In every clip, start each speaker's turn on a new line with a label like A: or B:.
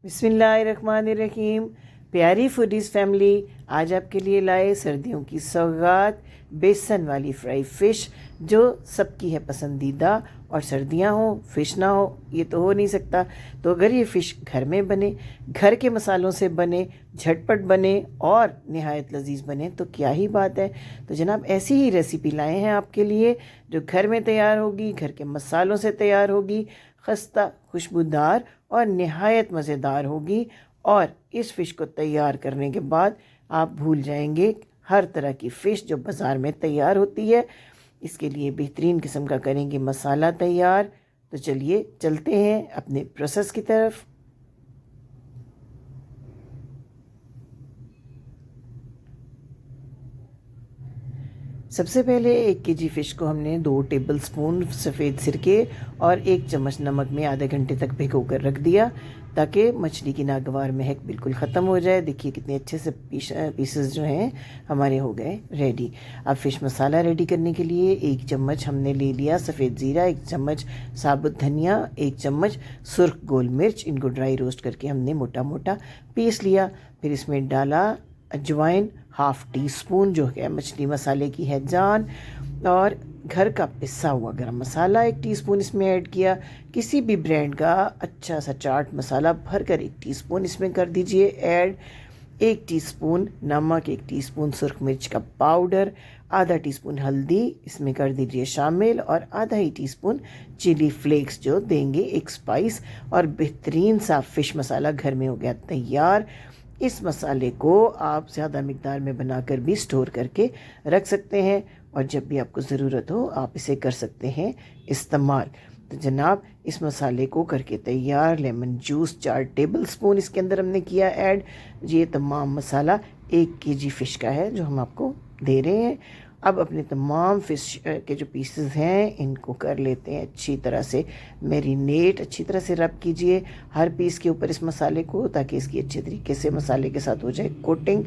A: बिस्मिल्लाहिर्रहमानिर्रहीम। प्यारी foodies family, आज आपके लिए लाए सर्दियों की सौगात बेसन वाली फ्राई फ़िश, जो सबकी है पसंदीदा। और सर्दियां हो फ़िश ना हो ये तो हो नहीं सकता। तो अगर ये फ़िश घर में बने, घर के मसालों से बने, झटपट बने और नहायत लजीज बने तो क्या ही बात है। तो जनाब ऐसी ही रेसिपी लाए हैं आपके लिए, जो घर में तैयार होगी, घर के मसालों से तैयार होगी, खस्ता, खुशबूदार और नहायत मज़ेदार होगी। और इस फ़िश को तैयार करने के बाद आप भूल जाएंगे हर तरह की फ़िश जो बाज़ार में तैयार होती है। इसके लिए बेहतरीन किस्म का करेंगे मसाला तैयार। तो चलिए चलते हैं अपने प्रोसेस की तरफ। सबसे पहले 1 केजी फ़िश को हमने 2 टेबलस्पून सफ़ेद सिरके और 1 चम्मच नमक में आधे घंटे तक भिगो कर रख दिया, ताकि मछली की नागवार महक बिल्कुल ख़त्म हो जाए। देखिए कितने अच्छे से पीसेस जो हैं हमारे हो गए रेडी। अब फ़िश मसाला रेडी करने के लिए 1 चम्मच हमने ले लिया सफ़ेद ज़ीरा, 1 चम्मच साबुत धनिया, 1 चम्मच सुर्ख गोल मिर्च। इनको ड्राई रोस्ट करके हमने मोटा मोटा पीस लिया। फिर इसमें डाला अजवाइन 1/2 टीस्पून, जो है मछली मसाले की है जान, और घर का पिसा हुआ गरम मसाला 1 टीस्पून इसमें ऐड किया। किसी भी ब्रांड का अच्छा सा चाट मसाला भरकर 1 टीस्पून इसमें कर दीजिए ऐड। 1 टीस्पून नमक, 1 टीस्पून सुर्ख मिर्च का पाउडर, आधा टीस्पून हल्दी इसमें कर दीजिए शामिल, और आधा ही टीस्पून चिली फ्लेक्स जो देंगे एक स्पाइस। और बेहतरीन सा फ़िश मसाला घर में हो गया तैयार। इस मसाले को आप ज़्यादा मिकदार में बनाकर भी स्टोर करके रख सकते हैं, और जब भी आपको ज़रूरत हो आप इसे कर सकते हैं इस्तेमाल। तो जनाब इस मसाले को करके तैयार। लेमन जूस 4 टेबलस्पून इसके अंदर हमने किया ऐड। ये तमाम मसाला 1 केजी फ़िश का है जो हम आपको दे रहे हैं। अब अपने तमाम फ़िश के जो पीसेस हैं इनको कर लेते हैं अच्छी तरह से मैरिनेट। अच्छी तरह से रब कीजिए हर पीस के ऊपर इस मसाले को, ताकि इसकी अच्छे तरीके से मसाले के साथ हो जाए कोटिंग।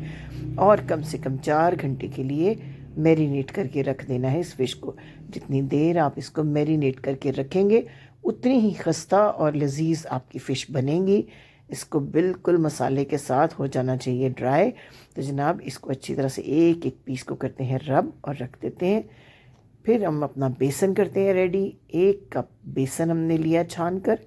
A: और कम से कम 4 घंटे के लिए मैरिनेट करके रख देना है इस फ़िश को। जितनी देर आप इसको मैरिनेट करके रखेंगे उतनी ही खस्ता और लजीज आपकी फ़िश बनेगी। इसको बिल्कुल मसाले के साथ हो जाना चाहिए ड्राई। तो जनाब इसको अच्छी तरह से एक एक पीस को करते हैं रब और रख देते हैं। फिर हम अपना बेसन करते हैं रेडी। 1 कप बेसन हमने लिया छान कर,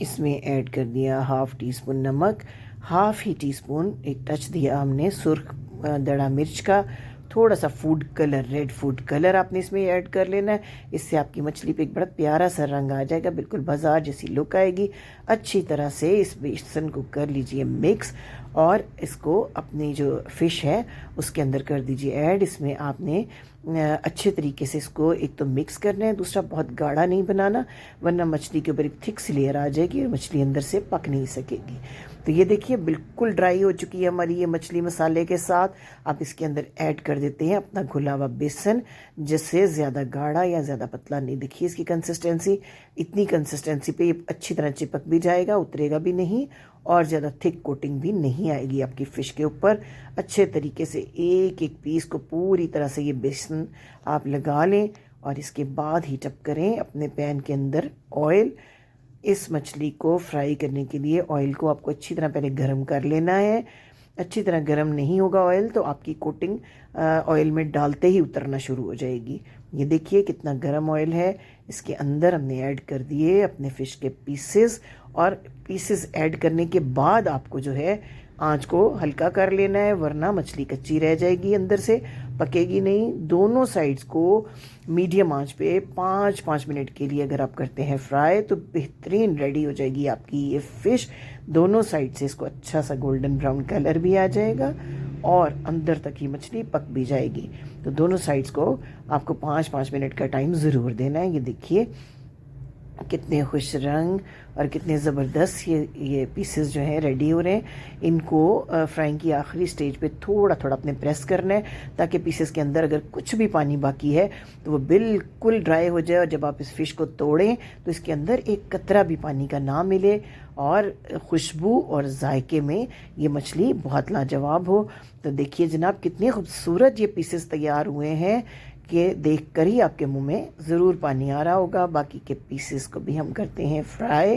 A: इसमें ऐड कर दिया 1/2 टीस्पून नमक, 1/2 ही टीस्पून एक टच दिया हमने सुर्ख दड़ा मिर्च का, थोड़ा सा food colour, red food colour आपने इसमें ऐड कर लेना है। इससे आपकी मछली पे एक बड़ा प्यारा सा रंग आ जाएगा, बिल्कुल बाजार जैसी लुक आएगी। अच्छी तरह से इस बेसन को कर लीजिए मिक्स, और इसको अपनी जो फ़िश है उसके अंदर कर दीजिए ऐड। इसमें आपने अच्छे तरीके से इसको एक तो मिक्स करना है, दूसरा बहुत गाढ़ा नहीं बनाना, वरना मछली के ऊपर एक थिक सी लेयर आ जाएगी और मछली अंदर से पक नहीं सकेगी। तो ये देखिए बिल्कुल ड्राई हो चुकी है हमारी ये मछली मसाले के साथ। आप इसके अंदर ऐड कर देते हैं अपना घुला हुआ बेसन, जिससे ज़्यादा गाढ़ा या ज़्यादा पतला नहीं। देखिए इसकी कंसिस्टेंसी, इतनी कंसिस्टेंसी पे ये अच्छी तरह चिपक भी जाएगा, उतरेगा भी नहीं, और ज़्यादा थिक कोटिंग भी नहीं आएगी आपकी फ़िश के ऊपर। अच्छे तरीके से एक एक पीस को पूरी तरह से ये बेसन आप लगा लें, और इसके बाद हीट अप करें अपने पैन के अंदर ऑयल। इस मछली को फ्राई करने के लिए ऑयल को आपको अच्छी तरह पहले गर्म कर लेना है। अच्छी तरह गर्म नहीं होगा ऑयल तो आपकी कोटिंग ऑयल में डालते ही उतरना शुरू हो जाएगी। ये देखिए कितना गर्म ऑयल है। इसके अंदर हमने ऐड कर दिए अपने फ़िश के पीसेस, और पीसेस ऐड करने के बाद आपको जो है आंच को हल्का कर लेना है, वरना मछली कच्ची रह जाएगी, अंदर से पकेगी नहीं। दोनों साइड्स को मीडियम आंच पे 5-5 मिनट के लिए अगर आप करते हैं फ्राई, तो बेहतरीन रेडी हो जाएगी आपकी ये फ़िश। दोनों साइड से इसको अच्छा सा गोल्डन ब्राउन कलर भी आ जाएगा, और अंदर तक ही मछली पक भी जाएगी। तो दोनों साइड्स को आपको 5-5 मिनट का टाइम ज़रूर देना है। ये देखिए कितने खुश रंग और कितने ज़बरदस्त ये पीसेस जो हैं रेडी हो रहे हैं। इनको फ्राइंग की आखिरी स्टेज पे थोड़ा थोड़ा अपने प्रेस करना है, ताकि पीसेस के अंदर अगर कुछ भी पानी बाकी है तो वो बिल्कुल ड्राई हो जाए, और जब आप इस फ़िश को तोड़ें तो इसके अंदर एक कतरा भी पानी का ना मिले, और खुशबू और जायके में ये मछली बहुत लाजवाब हो। तो देखिए जनाब कितने खूबसूरत ये पीसेस तैयार हुए हैं कि देखकर ही आपके मुंह में ज़रूर पानी आ रहा होगा। बाकी के पीसेस को भी हम करते हैं फ्राई।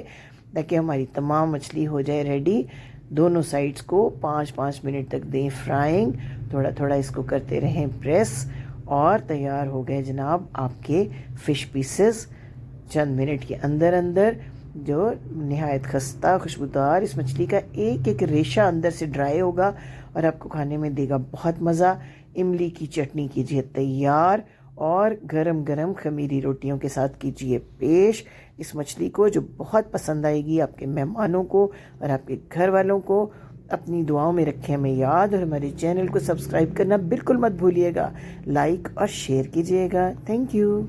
A: ताकि हमारी तमाम मछली हो जाए रेडी। दोनों साइड्स को 5-5 मिनट तक दें फ्राइंग, थोड़ा थोड़ा इसको करते रहें प्रेस, और तैयार हो गए जनाब आपके फ़िश पीसेस चंद मिनट के अंदर अंदर, जो नहायत खस्ता खुशबूदार। इस मछली का एक एक रेशा अंदर से ड्राई होगा और आपको खाने में देगा बहुत मज़ा। इमली की चटनी कीजिए तैयार और गरम गरम खमीरी रोटियों के साथ कीजिए पेश इस मछली को, जो बहुत पसंद आएगी आपके मेहमानों को और आपके घर वालों को। अपनी दुआओं में रखें हमें याद, और हमारे चैनल को सब्सक्राइब करना बिल्कुल मत भूलिएगा। लाइक और शेयर कीजिएगा। Thank you.